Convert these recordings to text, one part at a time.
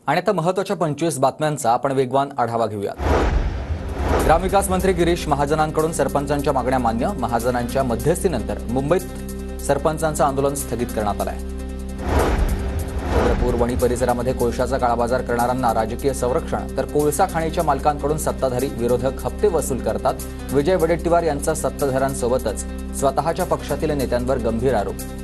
आणि आता महत्त्वाच्या 25 बातम्यांचा आपण वेगवान आढावा घेऊयात। ग्रामविकास मंत्री गिरीश महाजनांकडून सरपंचांच्या मागण्या मान्य। महाजनांच्या मध्यस्थीनंतर मुंबईत सरपंचांचं आंदोलन स्थगित करण्यात आलं आहे। चंद्रपूर वणी परिसरामध्ये कोळशाचा काळाबाजार करणाऱ्यांना राजकीय संरक्षण तर कोळसा खाणीच्या मालकांकडून सत्ताधारी विरोधक हप्ते वसूल करतात। विजय वडेट्टीवार यांचा सत्ताधाऱ्यांसोबतच स्वतःच्या पक्षातील नेत्यांवर गंभीर आरोप।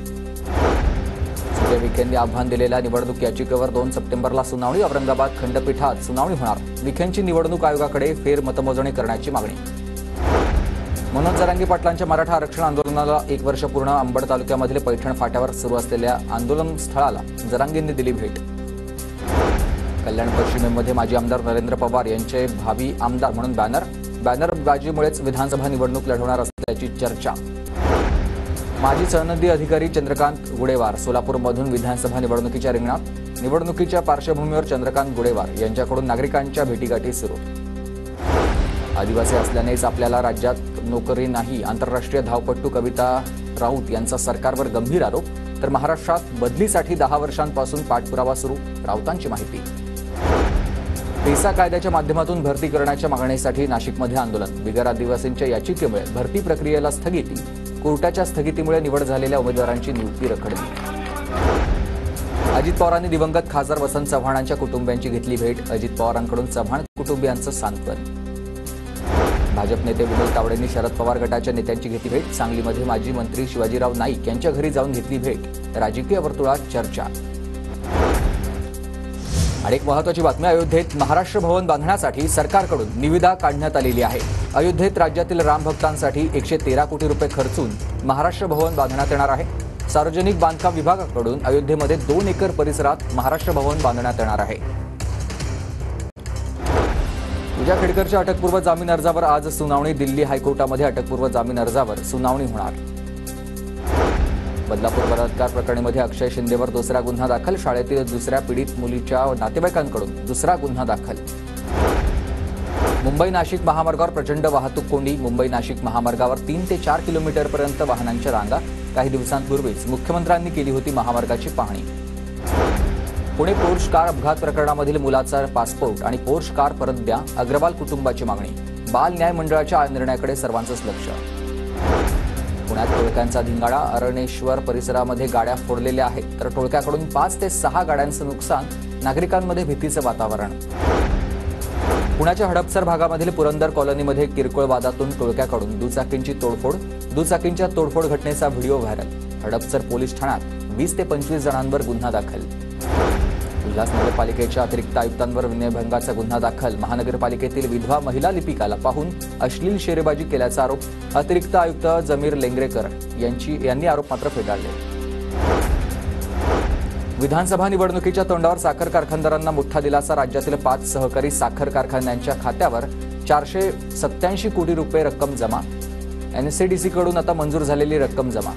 विखेंनी आव्हान दिलेल्या निवडणूक याचिकेवर 2 सप्टेंबरला सुनावणी। औरंगाबाद खंडपीठात सुनावणी होणार। विखेंची निवडणूक आयोगाकडे फेरमतमोजणी करण्याची मागणी। मनोज जरांगे पाटलांच्या मराठा आरक्षण आंदोलनाला 1 वर्ष पूर्ण। अंबड तालुक्यामधील पैठण फाट्यावर सुरू असलेल्या आंदोलन स्थळाला जरांगेंनी दिली भेट। कल्याण पश्चिमेमध्ये माजी आमदार नरेंद्र पवार यांचे भावी आमदार म्हणून बॅनरबाजीमुळेच विधानसभा निवडणूक लढवणार असल्याची चर्चा। माजी सनदी अधिकारी चंद्रकांत गुडेवार सोलापूरमधून विधानसभा निवडणुकीच्या रिंगणात। निवडणुकीच्या पार्श्वभूमीवर चंद्रकांत गुडेवार यांच्याकडून नागरिकांच्या भेटीगाठी सुरू। आदिवासी असल्यानेच आपल्याला राज्यात नोकरी नाही। आंतरराष्ट्रीय धावपटू कविता राऊत यांचा सरकारवर गंभीर आरोप। तर महाराष्ट्रात बदलीसाठी 10 वर्षांपासून पाठपुरावा सुरू। राऊतांची माहिती। पेसा कायद्याच्या माध्यमातून भरती करण्याच्या मागणीसाठी नाशिकमध्ये आंदोलन। बिगर आदिवासींच्या याचिकेमुळे भरती प्रक्रियेला स्थगिती। कोर्टाच्या स्थगितीमुळे निवड झालेल्या उमेदवारांची नियुक्ती रखडली। अजित पवारांनी दिवंगत खासदार वसंत चव्हाणांच्या कुटुंबियांची घेतली भेट। अजित पवारांकडून चव्हाण कुटुंबियांचं सांत्वन। भाजप नेते विनोद तावडेंनी शरद पवार गटाच्या नेत्यांची घेतली भेट। सांगलीमध्ये माजी मंत्री शिवाजीराव नाईक यांच्या घरी जाऊन घेतली भेट। राजकीय वर्तुळात चर्चा। आणि एक महत्त्वाची बातमी। अयोध्येत महाराष्ट्र भवन बांधण्यासाठी सरकारकडून निविदा काढण्यात आलेली आहे। अयोध्येत राज्यातील रामभक्तांसाठी 113 कोटी रुपये खर्चून महाराष्ट्र भवन बांधण्यात येणार आहे। सार्वजनिक बांधकाम विभागाकडून अयोध्येमध्ये 2 एकर परिसरात महाराष्ट्र भवन बांधण्यात येणार आहे। पूजा खेडकरच्या अटकपूर्व जामीन अर्जावर आज सुनावणी। दिल्ली हायकोर्टामध्ये अटकपूर्व जामीन अर्जावर सुनावणी होणार। बदलापूर बलात्कार प्रकरणीमध्ये अक्षय शिंदेवर 2रा गुन्हा दाखल। शाळेतील 2ऱ्या पीडित मुलीच्या नातेवाईकांकडून 2रा गुन्हा दाखल। मुंबई नाशिक महामार्गावर प्रचंड वाहतूक कोंडी। मुंबई नाशिक महामार्गावर 3 ते 4 किलोमीटरपर्यंत वाहनांच्या रांगा। काही दिवसांपूर्वीच मुख्यमंत्र्यांनी केली होती महामार्गाची पाहणी। पुणे पोर्श कार अपघात प्रकरणामधील मुलाचा पासपोर्ट आणि पोर्श कार परत द्या। अग्रवाल कुटुंबाची मागणी। बाल न्याय मंडळाच्या निर्णयाकडे सर्वांचंच लक्ष। पुण्यात टोळक्यांचा धिंगाणा। अरणेश्वर परिसरामध्ये गाड्या फोडलेल्या आहेत तर टोळक्याकडून 5 ते 6 गाड्यांचं नुकसान। नागरिकांमध्ये भीतीचं वातावरण। पुण्याच्या हडपसर भागामधील पुरंदर कॉलनीमध्ये किरकोळ वादातून टोळक्याकडून दुचाकींची तोडफोड। दुचाकींच्या तोडफोड घटनेचा व्हिडिओ व्हायरल। हडपसर पोलीस ठाण्यात 20 ते 25 जणांवर गुन्हा दाखल। उल्हासनगरपालिकेच्या अतिरिक्त आयुक्तांवर विनयभंगाचा गुन्हा दाखल। महानगरपालिकेतील विधवा महिला लिपिकाला पाहून अश्लील शेरेबाजी केल्याचा आरोप। अतिरिक्त आयुक्त जमीर लेंगरेकर यांनी आरोप मात्र फेटाळले। विधानसभा निवडणुकीच्या तोंडावर साखर कारखानदारांना मोठा दिलासा। राज्यातील 5 सहकारी साखर कारखान्यांच्या खात्यावर 487 कोटी रुपये रक्कम जमा। एनसीडीसीकडून आता मंजूर झालेली रक्कम जमा।